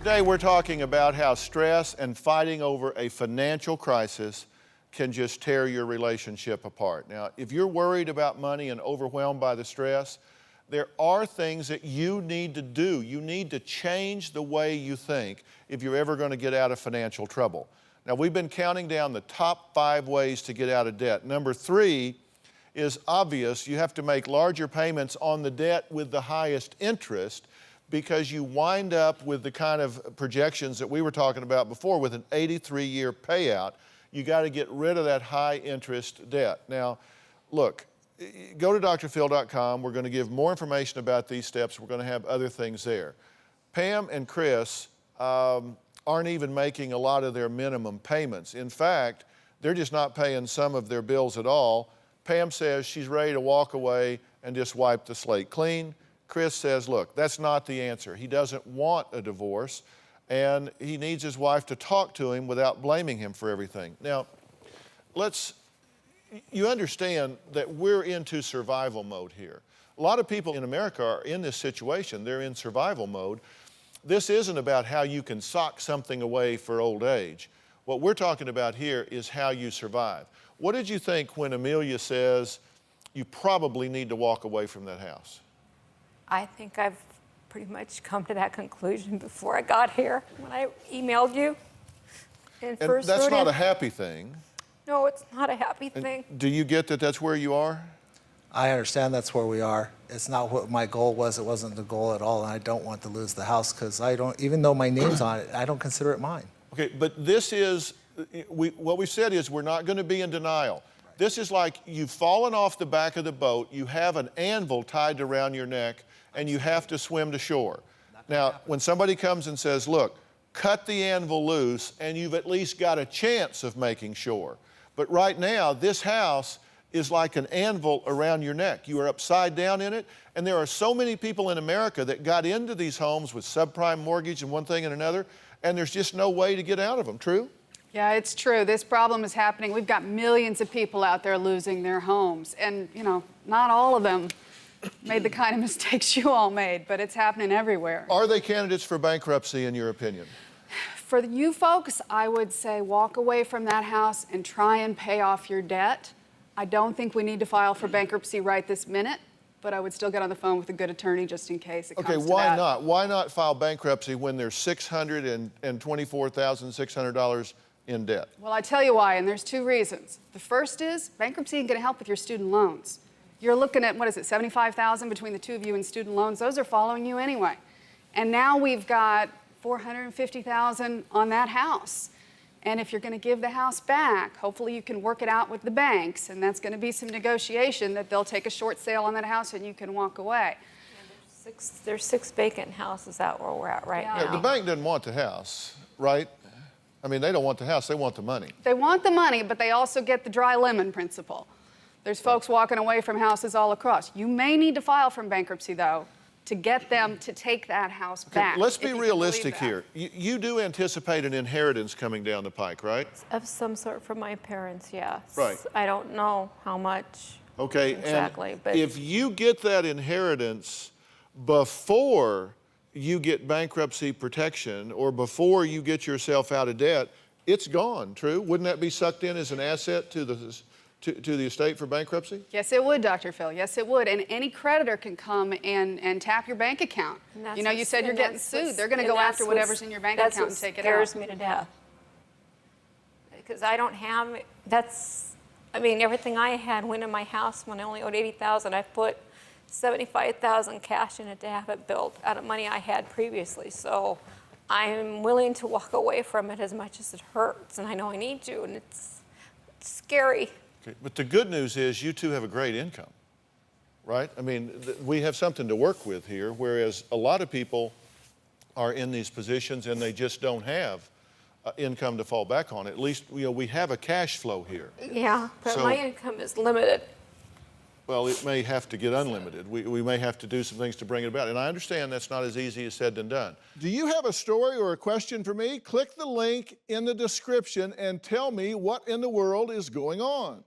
Today we're talking about how stress and fighting over a financial crisis can just tear your relationship apart. Now, if you're worried about money and overwhelmed by the stress, there are things that you need to do. You need to change the way you think if you're ever going to get out of financial trouble. Now, we've been counting down the top 5 ways to get out of debt. Number 3 is obvious. You have to make larger payments on the debt with the highest interest, because you wind up with the kind of projections that we were talking about before with an 83-year payout. You got to get rid of that high interest debt. Now, look, go to drphil.com. We're going to give more information about these steps. We're going to have other things there. Pam and Chris aren't even making a lot of their minimum payments. In fact, they're just not paying some of their bills at all. Pam says she's ready to walk away and just wipe the slate clean. Chris says, look, that's not the answer. He doesn't want a divorce, and he needs his wife to talk to him without blaming him for everything. Now, you understand that we're into survival mode here. A lot of people in America are in this situation. They're in survival mode. This isn't about how you can sock something away for old age. What we're talking about here is how you survive. What did you think when Amelia says you probably need to walk away from that house? I think I've pretty much come to that conclusion before I got here, when I emailed you and first that's wrote not in. a happy thing. No, it's not a happy thing. Do you get that that's where you are? I understand that's where we are. It's not what my goal was. It wasn't the goal at all, and I don't want to lose the house because I don't, even though my name's on it, I don't consider it mine. Okay, but this is, what we've said is we're not going to be in denial. Right. This is like you've fallen off the back of the boat, you have an anvil tied around your neck, and you have to swim to shore. Now, when somebody comes and says, look, cut the anvil loose, and you've at least got a chance of making shore. But right now, this house is like an anvil around your neck. You are upside down in it, and there are so many people in America that got into these homes with subprime mortgage and one thing and another, and there's just no way to get out of them. True? Yeah, it's true. This problem is happening. We've got millions of people out there losing their homes, and, you know, not all of them made the kind of mistakes you all made, but it's happening everywhere. Are they candidates for bankruptcy, in your opinion? For you folks, I would say walk away from that house and try and pay off your debt. I don't think we need to file for bankruptcy right this minute, but I would still get on the phone with a good attorney just in case it comes to that. Okay, why not? Why not file bankruptcy when there's $624,600 in debt? Well, I tell you why, and there's 2 reasons. The first is bankruptcy ain't going to help with your student loans. You're looking at, what is it, $75,000 between the 2 of you in student loans. Those are following you anyway. And now we've got $450,000 on that house. And if you're going to give the house back, hopefully you can work it out with the banks, and that's going to be some negotiation that they'll take a short sale on that house and you can walk away. Yeah, there's 6 vacant houses out where we're at right now. Yeah, the bank doesn't want the house, right? I mean, they don't want the house, they want the money. They want the money, but they also get the dry lemon principle. There's folks walking away from houses all across. You may need to file for bankruptcy, though, to get them to take that house back. Let's be realistic here. You do anticipate an inheritance coming down the pike, right? Of some sort from my parents, yes. Right. I don't know how much exactly, and but if you get that inheritance before you get bankruptcy protection or before you get yourself out of debt, it's gone, true? Wouldn't that be sucked in as an asset to the estate for bankruptcy? Yes, it would, Dr. Phil. Yes, it would. And any creditor can come and tap your bank account. You know, you said you're getting sued. They're going to go after whatever's in your bank account and take it out. That scares me to death. Because I don't have, I mean, everything I had went in my house when I only owed $80,000. I put $75,000 cash in it to have it built out of money I had previously. So I'm willing to walk away from it as much as it hurts. And I know I need to, and it's scary. Okay, but the good news is you 2 have a great income, right? I mean, we have something to work with here, whereas a lot of people are in these positions and they just don't have income to fall back on. At least, you know, we have a cash flow here. Yeah, but my income is limited. Well, it may have to get unlimited. We may have to do some things to bring it about. And I understand that's not as easy as said than done. Do you have a story or a question for me? Click the link in the description and tell me what in the world is going on.